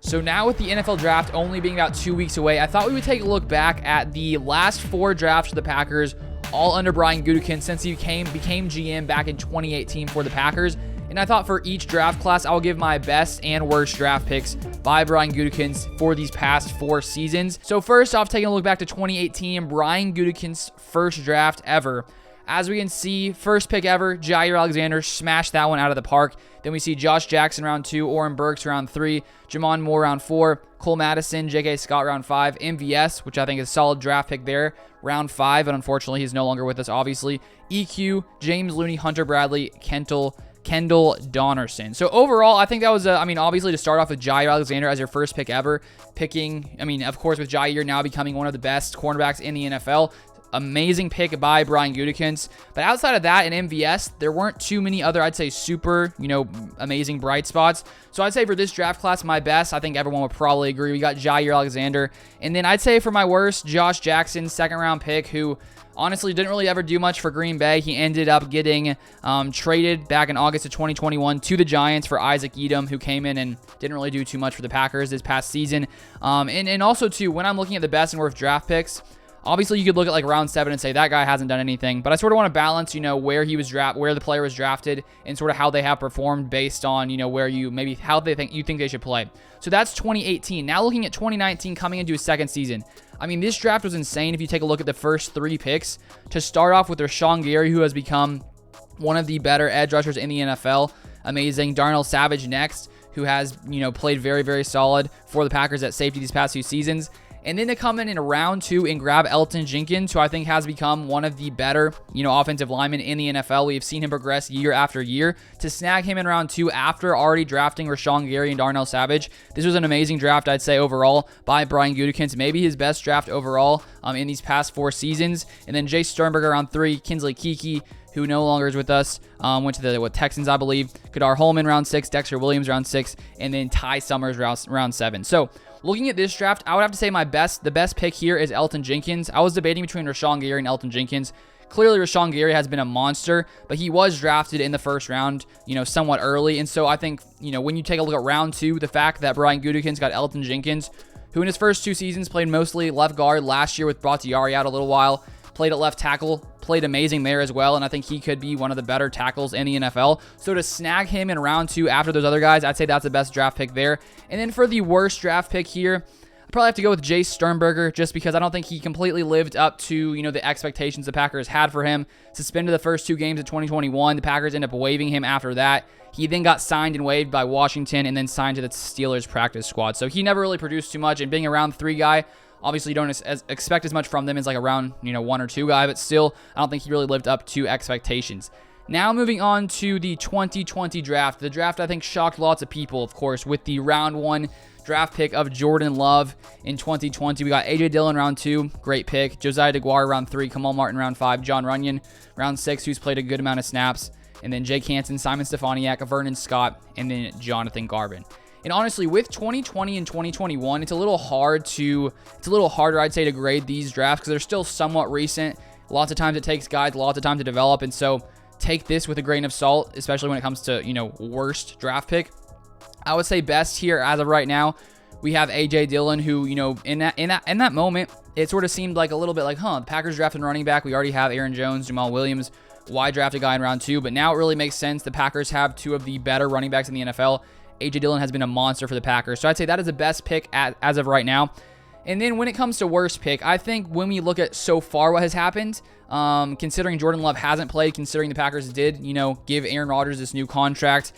So now with the NFL draft only being about 2 weeks away, I thought we would take a look back at the last 4 drafts for the Packers, all under Brian Gutekunst since he became GM back in 2018 for the Packers. And I thought for each draft class, I'll give my best and worst draft picks by Brian Gutekunst for these past 4 seasons. So first off, taking a look back to 2018, Brian Gutekunst's first draft ever. As we can see, first pick ever, Jair Alexander smashed that one out of the park. Then we see Josh Jackson round 2, Oren Burks round 3, Jamon Moore round 4, Cole Madison, J.K. Scott round 5, MVS, which I think is a solid draft pick there, round 5, but unfortunately he's no longer with us, obviously. EQ, James Looney, Hunter Bradley, Kendall Donnerson. So overall, I think that was, obviously to start off with Jair Alexander as your first pick ever, of course, with Jair now becoming one of the best cornerbacks in the NFL. Amazing pick by Brian Gutekunst. But outside of that, in MVS, there weren't too many other, I'd say, super, amazing bright spots. So I'd say for this draft class, my best, I think everyone would probably agree. We got Jair Alexander. And then I'd say for my worst, Josh Jackson, second round pick, who honestly didn't really ever do much for Green Bay. He ended up getting traded back in August of 2021 to the Giants for Isaac Edom, who came in and didn't really do too much for the Packers this past season. And also, too, when I'm looking at the best and worst draft picks, obviously, you could look at like round 7 and say that guy hasn't done anything, but I sort of want to balance, where he was where the player was drafted, and sort of how they have performed based on, where how they think they should play. So that's 2018. Now looking at 2019, coming into his second season. This draft was insane. If you take a look at the first 3 picks, to start off with Rashawn Gary, who has become one of the better edge rushers in the NFL. Amazing. Darnell Savage next, who has played very, very solid for the Packers at safety these past few seasons. And then to come in round 2 and grab Elgton Jenkins, who I think has become one of the better, offensive linemen in the NFL. We've seen him progress year after year. To snag him in round 2 after already drafting Rashawn Gary and Darnell Savage, this was an amazing draft, I'd say, overall by Brian Gutekunst. Maybe his best draft overall in these past 4 seasons. And then Jay Sternberger round 3, Kinsley Keke, who no longer is with us, went to the Texans, I believe. Kadar Holman round 6, Dexter Williams round 6, and then Ty Summers round 7. So looking at this draft, I would have to say the best pick here is Elgton Jenkins. I was debating between Rashawn Gary and Elgton Jenkins. Clearly, Rashawn Gary has been a monster, but he was drafted in the first round, somewhat early. And so I think, when you take a look at round 2, the fact that Brian Gutekunst got Elgton Jenkins, who in his first 2 seasons played mostly left guard, last year with Bakhtiari out a little while, played at left tackle, played amazing there as well, and I think he could be one of the better tackles in the NFL. So to snag him in round 2 after those other guys, I'd say that's the best draft pick there. And then for the worst draft pick here, I'd probably have to go with Jay Sternberger, just because I don't think he completely lived up to, the expectations the Packers had for him. Suspended the first 2 games of 2021. The Packers ended up waiving him after that. He then got signed and waived by Washington and then signed to the Steelers practice squad. So he never really produced too much, and being a round 3 guy, obviously, you don't expect as much from them as like a round 1 or 2 guy, but still, I don't think he really lived up to expectations. Now moving on to the 2020 draft. The draft, I think, shocked lots of people, of course, with the round 1 draft pick of Jordan Love in 2020. We got A.J. Dillon round 2, great pick. Josiah DeGuara round 3, Kamal Martin round 5, John Runyon round 6, who's played a good amount of snaps, and then Jake Hansen, Simon Stefaniak, Vernon Scott, and then Jonathan Garvin. And honestly, with 2020 and 2021, it's a little harder, I'd say, to grade these drafts because they're still somewhat recent. Lots of times it takes guys lots of time to develop, and so take this with a grain of salt, especially when it comes to, worst draft pick. I would say best here as of right now, we have A.J. Dillon, who, in that moment, it sort of seemed like a little bit like, the Packers drafted running back. We already have Aaron Jones, Jamal Williams. Why draft a guy in round 2? But now it really makes sense. The Packers have 2 of the better running backs in the NFL. A.J. Dillon has been a monster for the Packers. So I'd say that is the best pick as of right now. And then when it comes to worst pick, I think when we look at so far what has happened, considering Jordan Love hasn't played, considering the Packers did, give Aaron Rodgers this new contract,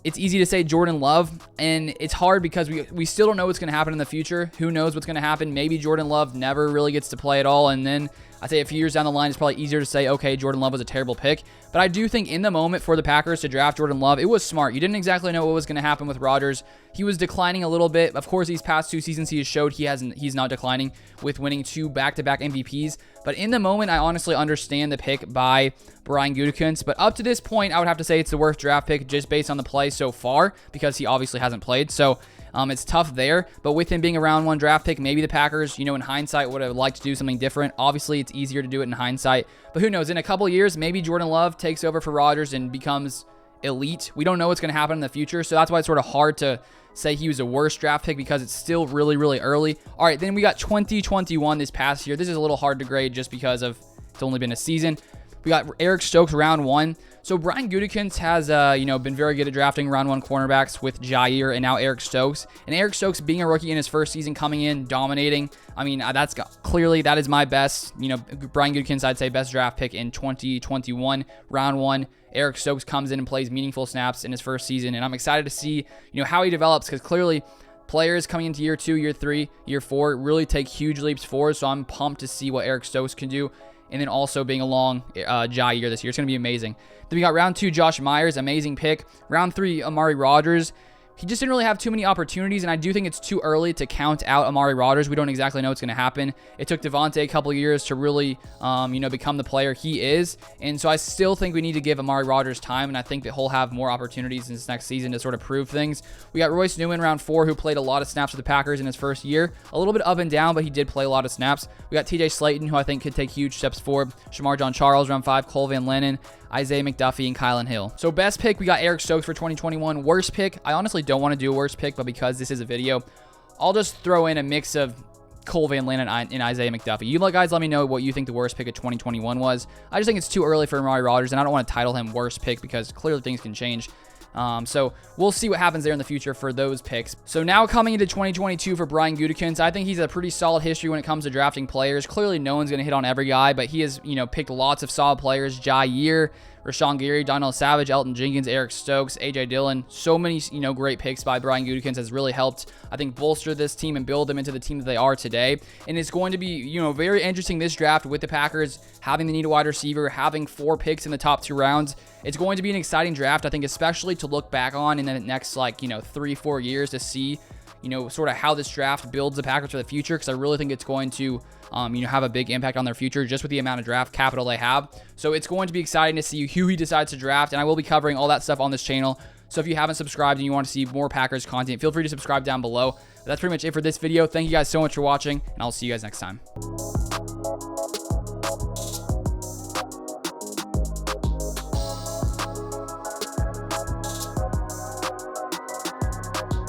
it's easy to say Jordan Love, and it's hard because we still don't know what's going to happen in the future. Who knows what's going to happen? Maybe Jordan Love never really gets to play at all, and then I'd say a few years down the line, it's probably easier to say, okay, Jordan Love was a terrible pick. But I do think in the moment for the Packers to draft Jordan Love, it was smart. You didn't exactly know what was going to happen with Rodgers. He was declining a little bit. Of course, these past 2 seasons, he has showed he's not declining with winning 2 back-to-back MVPs. But in the moment, I honestly understand the pick by Brian Gutekunst. But up to this point, I would have to say it's the worst draft pick just based on the play so far because he obviously hasn't played. So it's tough there, but with him being a round 1 draft pick, maybe the Packers, in hindsight, would have liked to do something different. Obviously, it's easier to do it in hindsight, but who knows? In a couple years, maybe Jordan Love takes over for Rodgers and becomes elite. We don't know what's going to happen in the future, so that's why it's sort of hard to say he was a worse draft pick because it's still really, really early. All right, then we got 2021 this past year. This is a little hard to grade just because of it's only been a season. We got Eric Stokes round 1. So Brian Gutekunst has, been very good at drafting round 1 cornerbacks with Jair and now Eric Stokes. And Eric Stokes being a rookie in his first season, coming in, dominating. I mean, that is my best, Brian Gutekunst, I'd say best draft pick in 2021, round 1. Eric Stokes comes in and plays meaningful snaps in his first season. And I'm excited to see, how he develops, because clearly players coming into year 2, year 3, year 4 really take huge leaps forward. So I'm pumped to see what Eric Stokes can do. And then also being along Jair this year. It's going to be amazing. Then we got round 2, Josh Myers, amazing pick. Round 3, Amari Rodgers. He just didn't really have too many opportunities, and I do think it's too early to count out Amari Rodgers. We don't exactly know what's going to happen. It took Devontae a couple of years to really, become the player he is, and so I still think we need to give Amari Rodgers time, and I think that he'll have more opportunities in this next season to sort of prove things. We got Royce Newman, round 4, who played a lot of snaps for the Packers in his first year. A little bit up and down, but he did play a lot of snaps. We got TJ Slayton, who I think could take huge steps forward. Shamar John Charles, round 5, Cole Van Lennon, Isaiah McDuffie, and Kylan Hill. So best pick, we got Eric Stokes for 2021. Worst pick, I honestly don't want to do a worst pick, but because this is a video, I'll just throw in a mix of Cole Van Lennon and Isaiah McDuffie. You guys let me know what you think the worst pick of 2021 was. I just think it's too early for Amari Rodgers, and I don't want to title him worst pick because clearly things can change. So we'll see what happens there in the future for those picks. So now coming into 2022 for Brian Gutekunst, I think he's a pretty solid history when it comes to drafting players. Clearly no one's going to hit on every guy, but he has, picked lots of solid players. Jair, Rashawn Gary, Donnell Savage, Elton Jenkins, Eric Stokes, A.J. Dillon. So many, great picks by Brian Gutekunst has really helped, I think, bolster this team and build them into the team that they are today. And it's going to be, very interesting this draft with the Packers having the need a wide receiver, having 4 picks in the top 2 rounds. It's going to be an exciting draft, I think, especially to look back on in the next, 3-4 years to see, sort of how this draft builds the Packers for the future, because I really think it's going to, have a big impact on their future just with the amount of draft capital they have. So it's going to be exciting to see who he decides to draft, and I will be covering all that stuff on this channel. So if you haven't subscribed and you want to see more Packers content, feel free to subscribe down below. That's pretty much it for this video. Thank you guys so much for watching, and I'll see you guys next time.